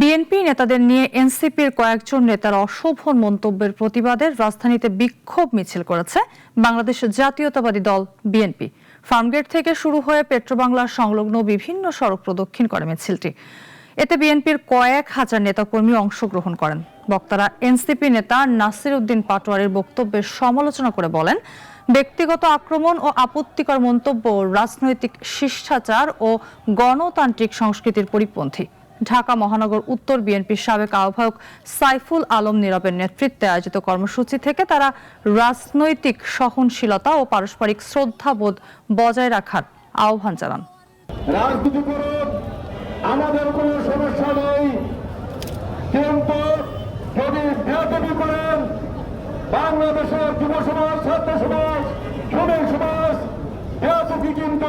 BNP নেতাদের নিয়ে এনসিপির কয়েকজন নেতার অশোভন মন্তব্যের প্রতিবাদে রাজধানীতে বিক্ষোভ মিছিল করেছে বাংলাদেশ জাতীয়তাবাদী দল বিএনপি। ফার্মগেট থেকে শুরু হয়ে পেট্রোবাংলা সংলগ্ন বিভিন্ন সড়ক প্রদক্ষিণ করে মিছিলটি। এতে বিএনপির কয়েক হাজার নেতাকর্মী অংশগ্রহণ করেন। বক্তারা এনসিপি নেতা নাসির উদ্দিন পাটোয়ারির বক্তব্যের সমালোচনা করে বলেন, ব্যক্তিগত আক্রমণ ও আপত্তিকর মন্তব্য রাজনৈতিক শিষ্টাচার ও গণতান্ত্রিক সংস্কৃতির পরিপন্থী। ঢাকা মহানগর উত্তর বিএনপির সাবেক আহ্বায়ক সাইফুল আলম নীরবের নেতৃত্বে আয়োজিত কর্মসূচি থেকে তারা রাজনৈতিক সহনশীলতা ও পারস্পরিক শ্রদ্ধাবোধ বজায় রাখার আহ্বান জানান। রাজনীতি করুন, আমাদের কোনো সমস্যা নেই, কিন্তু যদি বেয়াদবি করেন বাংলাদেশের যুব সমাজ, ছাত্র সমাজ, শ্রমিক সমাজ, বেয়াদবি কিন্তু